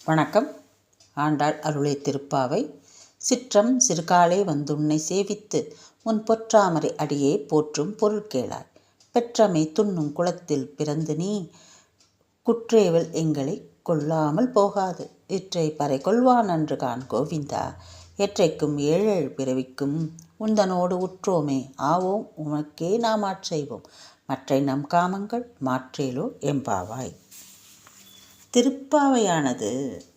வணக்கம். ஆண்டாள் அருளை திருப்பாவை. சிற்றம் சிறுகாலே வந்துன்னை சேவித்து உன் பொற்றாமரை அடியே போற்றும் பொருள் கேளாய். பெற்றமை துண்ணும் குளத்தில் பிறந்து நீ குற்றேவல் எங்களை கொள்ளாமல் போகாது. இற்றை பறை கொள்வான் அன்று கான் கோவிந்தா. எற்றைக்கும் ஏழேழு பிறவிக்கும் உந்தனோடு உற்றோமே ஆவோம் உனக்கே நாம் ஆட்செய்வோம். மற்றை நம் காமங்கள் மாற்றேலோ எம்பாவாய். திருப்பாவையானது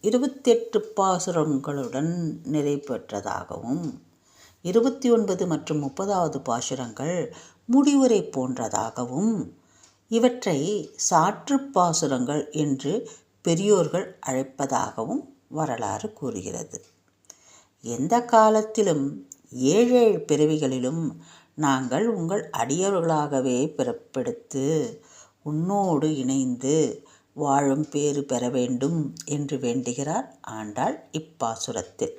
28 பாசுரங்களுடன் நிறைவுற்றதாகவும் 29 மற்றும் 30வது பாசுரங்கள் முடிவுரை போன்றதாகவும் இவற்றை சாற்று பாசுரங்கள் என்று பெரியோர்கள் அழைப்பதாகவும் வரலாறு கூறுகிறது. எந்த காலத்திலும் ஏழேழு பிறவிகளிலும் நாங்கள் உங்கள் அடியவர்களாகவே பிறப்பெடுத்து உன்னோடு இணைந்து வாழும் பேறு பெற வேண்டும் என்று வேண்டுகிறார் ஆண்டாள் இப்பாசுரத்தில்.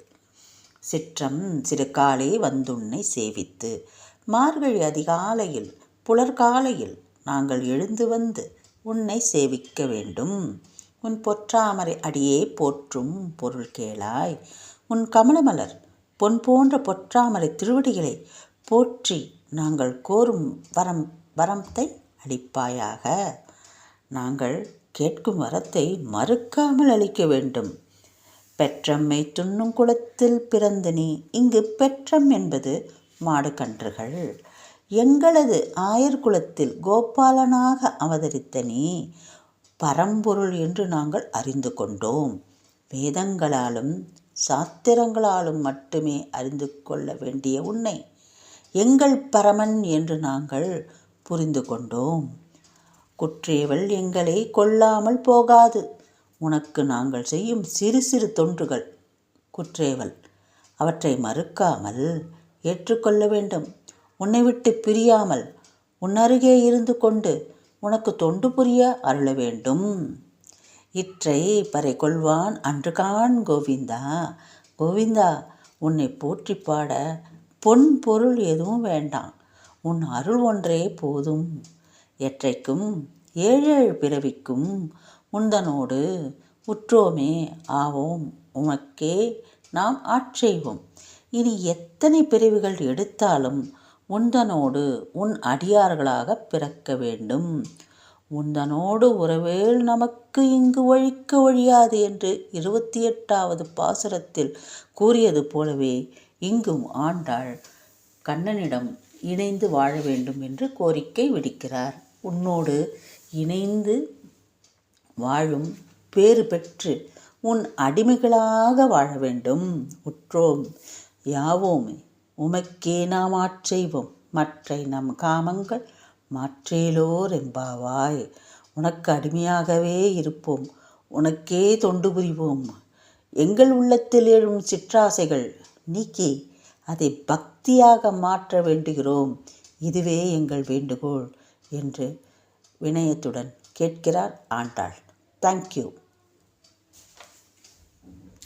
சிற்றம் சிறுகாலே வந்துன்னை சேவித்து. மார்கழி அதிகாலையில் புலர்காலையில் நாங்கள் எழுந்து வந்து உன்னை சேவிக்க வேண்டும். உன் பொற்றாமரை அடியே போற்றும் பொருள் கேளாய். உன் கமலமலர் பொன் போன்ற பொற்றாமரை திருவடிகளை போற்றி நாங்கள் கோரும் வரத்தை அளிப்பாயாக. நாங்கள் கேட்கும் வரத்தை மறுக்காமல் அளிக்க வேண்டும். பெற்றம்மை துண்ணும் குளத்தில் பிறந்து நீ. இங்கு பெற்றம் என்பது மாடு கன்றுகள். எங்களது ஆயர் குலத்தில் கோபாலனாக அவதரித்த நீ பரம்பொருள் என்று நாங்கள் அறிந்து கொண்டோம். வேதங்களாலும் சாத்திரங்களாலும் மட்டுமே அறிந்து கொள்ள வேண்டிய உன்னை எங்கள் பரமன் என்று நாங்கள் புரிந்து கொண்டோம். குற்றேவல் எங்களை கொள்ளாமல் போகாது. உனக்கு நாங்கள் செய்யும் சிறு சிறு தொண்டுகள் குற்றேவல். அவற்றை மறுக்காமல் ஏற்றுக்கொள்ள வேண்டும். உன்னை விட்டு பிரியாமல் உன் அருகே இருந்து கொண்டு உனக்கு தொண்டு புரிய அருள வேண்டும். இற்றை பறை கொள்வான் அன்று கான் கோவிந்தா. கோவிந்தா, உன்னை போற்றி பாட பொன் பொருள் எதுவும் வேண்டாம். உன் அருள் ஒன்றே போதும். எற்றைக்கும் ஏழேழு பிறவிக்கும் உந்தனோடு உற்றோமே ஆவோம் உமக்கே நாம் ஆட்செய்வோம். இனி எத்தனை பிறவிகள் எடுத்தாலும் உந்தனோடு உன் அடியார்களாக பிறக்க வேண்டும். உந்தனோடு உறவேல் நமக்கு இங்கு ஒழிக்க ஒழியாது என்று 28வது பாசுரத்தில் கூறியது போலவே இங்கும் ஆண்டாள் கண்ணனிடம் இணைந்து வாழ வேண்டும் என்று கோரிக்கை விடுக்கிறார். உன்னோடு இணைந்து வாழும் பேறு பெற்று உன் அடிமைகளாக வாழ வேண்டும். உற்றோம் யாவோமே உமக்கே நாம் ஆட்செய்வோம். மற்றை நம் காமங்கள் மாற்றேலோர் எம்பாவாய். உனக்கு அடிமையாகவே இருப்போம். உனக்கே தொண்டு புரிவோம். எங்கள் உள்ளத்தில் எழும் சிற்றாசைகள் நீக்கி அதை பக்தியாக மாற்ற வேண்டுகிறோம். இதுவே எங்கள் வேண்டுகோள் என்று வினயத்துடன் கேட்கிறார் ஆண்டாள். தேங்க்யூ.